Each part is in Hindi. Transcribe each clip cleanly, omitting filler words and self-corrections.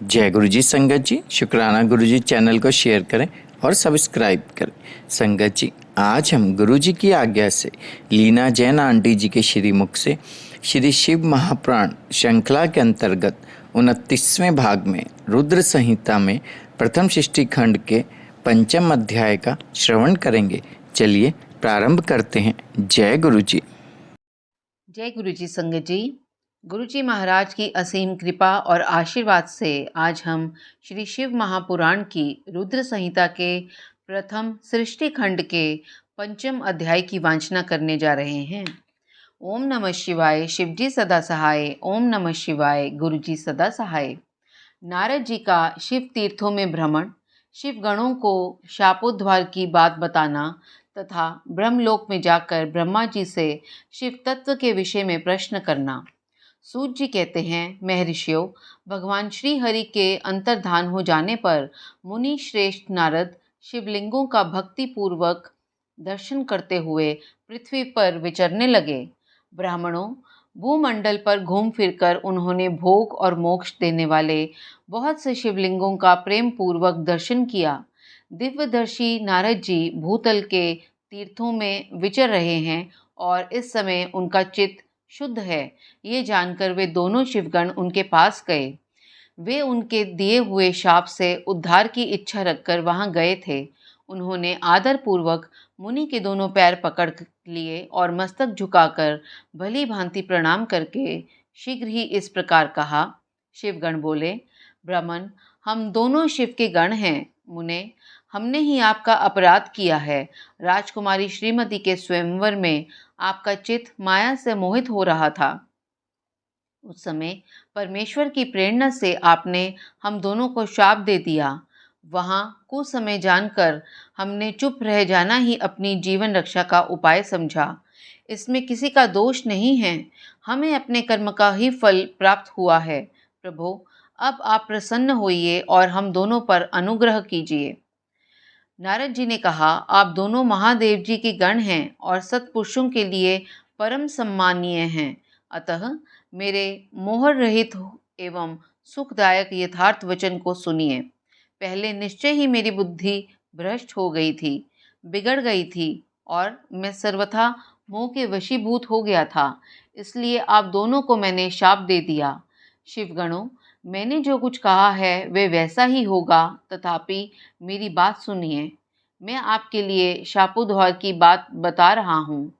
जय गुरु जी। संगत जी, शुक्राना गुरु जी चैनल को शेयर करें और सब्सक्राइब करें। संगत जी, आज हम गुरु जी की आज्ञा से लीना जैन आंटी जी के श्रीमुख से श्री शिव महापुराण श्रृंखला के अंतर्गत 29वें भाग में रुद्र संहिता में प्रथम सृष्टि खंड के पंचम अध्याय का श्रवण करेंगे। चलिए प्रारंभ करते हैं। जय गुरु जी। जय गुरु जी। संगत जी, गुरु जी महाराज की असीम कृपा और आशीर्वाद से आज हम श्री शिव महापुराण की रुद्र संहिता के प्रथम सृष्टि खंड के पंचम अध्याय की वांछना करने जा रहे हैं। ओम नमः शिवाय। शिव जी सदा सहाय। ओम नमः शिवाय। गुरु जी सदा सहाय। नारद जी का शिव तीर्थों में भ्रमण, शिव गणों को शापोद्धार की बात बताना तथा ब्रह्मलोक में जाकर ब्रह्मा जी से शिव तत्व के विषय में प्रश्न करना। सूत जी कहते हैं, महर्षियों, भगवान श्री हरि के अंतर्धान हो जाने पर मुनि श्रेष्ठ नारद शिवलिंगों का भक्ति पूर्वक दर्शन करते हुए पृथ्वी पर विचरने लगे। ब्राह्मणों, भूमंडल पर घूम फिरकर उन्होंने भोग और मोक्ष देने वाले बहुत से शिवलिंगों का प्रेम पूर्वक दर्शन किया। दिव्यदर्शी नारद जी भूतल के तीर्थों में विचर रहे हैं और इस समय उनका चित्त शुद्ध है, ये जानकर वे दोनों शिवगण उनके पास गए। वे उनके दिए हुए शाप से उद्धार की इच्छा रखकर वहां गए थे। उन्होंने आदर पूर्वक मुनि के दोनों पैर पकड़ लिए और मस्तक झुकाकर भली भांति प्रणाम करके शीघ्र ही इस प्रकार कहा। शिवगण बोले, ब्राह्मण, हम दोनों शिव के गण हैं। मुने, हमने ही आपका अपराध किया है। राजकुमारी श्रीमती के स्वयंवर में आपका चित्त माया से मोहित हो रहा था। उस समय परमेश्वर की प्रेरणा से आपने हम दोनों को शाप दे दिया। वहां कुछ समय जानकर हमने चुप रह जाना ही अपनी जीवन रक्षा का उपाय समझा। इसमें किसी का दोष नहीं है, हमें अपने कर्म का ही फल प्राप्त हुआ है। प्रभु, अब आप प्रसन्न होइए और हम दोनों पर अनुग्रह कीजिए। नारद जी ने कहा, आप दोनों महादेव जी के गण हैं और सत्पुरुषों के लिए परम सम्मानीय हैं। अतः मेरे मोह रहित एवं सुखदायक यथार्थ वचन को सुनिए। पहले निश्चय ही मेरी बुद्धि भ्रष्ट हो गई थी, बिगड़ गई थी और मैं सर्वथा मोह के वशीभूत हो गया था। इसलिए आप दोनों को मैंने शाप दे दिया। शिवगणों, मैंने जो कुछ कहा है वे वैसा ही होगा, तथापि मेरी बात सुनिए। मैं आपके लिए शापोद्धार की बात बता रहा हूँ।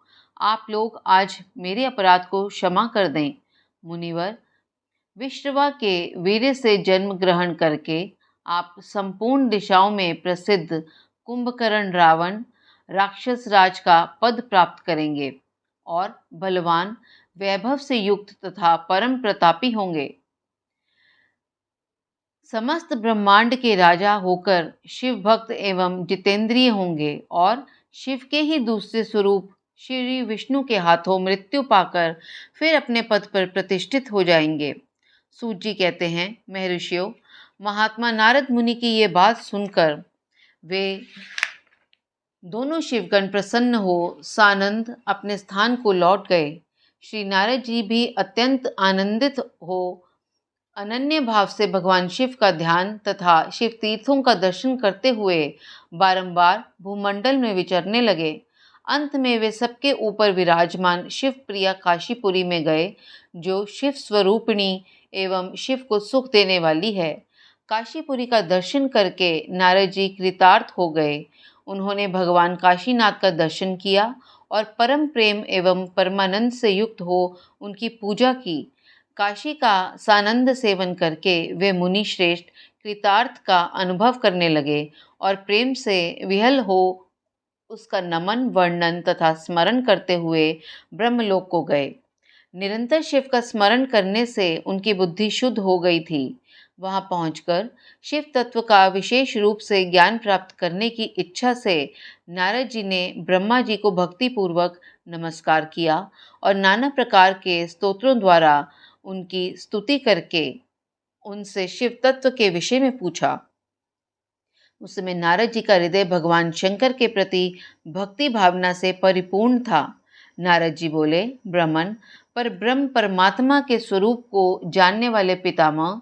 आप लोग आज मेरे अपराध को क्षमा कर दें। मुनिवर, विश्रवा के वीर्य से जन्म ग्रहण करके आप संपूर्ण दिशाओं में प्रसिद्ध कुंभकर्ण रावण राक्षस राज का पद प्राप्त करेंगे और बलवान, वैभव से युक्त तथा परम प्रतापी होंगे। समस्त ब्रह्मांड के राजा होकर शिव भक्त एवं जितेंद्रिय होंगे और शिव के ही दूसरे स्वरूप श्री विष्णु के हाथों मृत्यु पाकर फिर अपने पद पर प्रतिष्ठित हो जाएंगे। सूत जी कहते हैं, महर्षियों, महात्मा नारद मुनि की ये बात सुनकर वे दोनों शिवगण प्रसन्न हो सानंद अपने स्थान को लौट गए। श्री नारद जी भी अत्यंत आनंदित हो अनन्य भाव से भगवान शिव का ध्यान तथा शिव तीर्थों का दर्शन करते हुए बारंबार भूमंडल में विचरने लगे। अंत में वे सबके ऊपर विराजमान शिव प्रिया काशीपुरी में गए, जो शिव स्वरूपिणी एवं शिव को सुख देने वाली है। काशीपुरी का दर्शन करके नारद जी कृतार्थ हो गए। उन्होंने भगवान काशीनाथ का दर्शन किया और परम प्रेम एवं परमानंद से युक्त हो उनकी पूजा की। काशी का सानंद सेवन करके वे मुनि श्रेष्ठ कृतार्थ का अनुभव करने लगे और प्रेम से विहल हो उसका नमन, वर्णन तथा स्मरण करते हुए ब्रह्मलोक को गए। निरंतर शिव का स्मरण करने से उनकी बुद्धि शुद्ध हो गई थी। वहां पहुंचकर शिव तत्व का विशेष रूप से ज्ञान प्राप्त करने की इच्छा से नारद जी ने ब्रह्मा जी को भक्ति पूर्वक नमस्कार किया और नाना प्रकार के स्तोत्रों द्वारा उनकी स्तुति करके उनसे शिव तत्व के विषय में पूछा। उस समय नारद जी का हृदय भगवान शंकर के प्रति भक्ति भावना से परिपूर्ण था। नारद जी बोले, ब्राह्मण, पर ब्रह्म परमात्मा के स्वरूप को जानने वाले पितामह,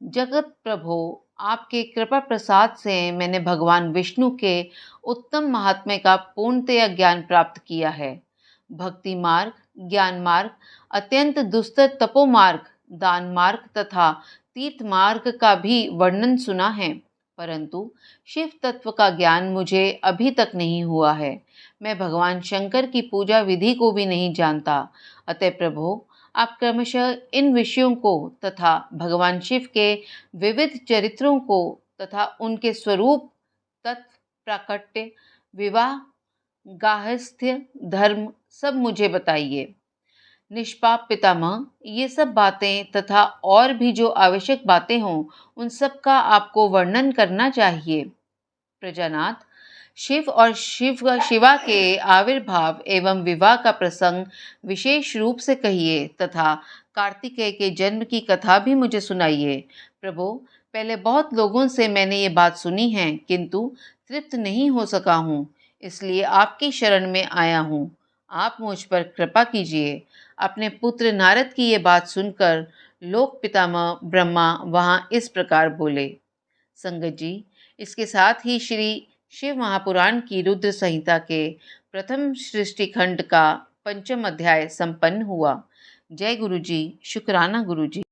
जगत प्रभो, आपके कृपा प्रसाद से मैंने भगवान विष्णु के उत्तम महात्म्य का पूर्णतया ज्ञान प्राप्त किया है। भक्ति मार्ग, ज्ञान मार्ग, अत्यंत दुस्तर तपो मार्ग, दान मार्ग तथा तीर्थ मार्ग का भी वर्णन सुना है, परंतु शिव तत्व का ज्ञान मुझे अभी तक नहीं हुआ है। मैं भगवान शंकर की पूजा विधि को भी नहीं जानता। अतः प्रभो, आप क्रमशः इन विषयों को तथा भगवान शिव के विविध चरित्रों को तथा उनके स्वरूप, तत्व, प्राकट्य, विवाह, गार्हस्थ्य, धर्म सब मुझे बताइए। निष्पाप पितामह, ये सब बातें तथा और भी जो आवश्यक बातें हों, उन सब का आपको वर्णन करना चाहिए। प्रजानाथ, शिव और शिवा के आविर्भाव एवं विवाह का प्रसंग विशेष रूप से कहिए तथा कार्तिकेय के जन्म की कथा भी मुझे सुनाइए। प्रभु, पहले बहुत लोगों से मैंने ये बात सुनी है, किंतु तृप्त नहीं हो सका हूँ, इसलिए आपकी शरण में आया हूँ। आप मुझ पर कृपा कीजिए। अपने पुत्र नारद की ये बात सुनकर लोक पितामह ब्रह्मा वहाँ इस प्रकार बोले। संगत जी, इसके साथ ही श्री शिव महापुराण की रुद्र संहिता के प्रथम सृष्टि खंड का 5वां अध्याय संपन्न हुआ। जय गुरु जी, शुक्राना गुरु जी।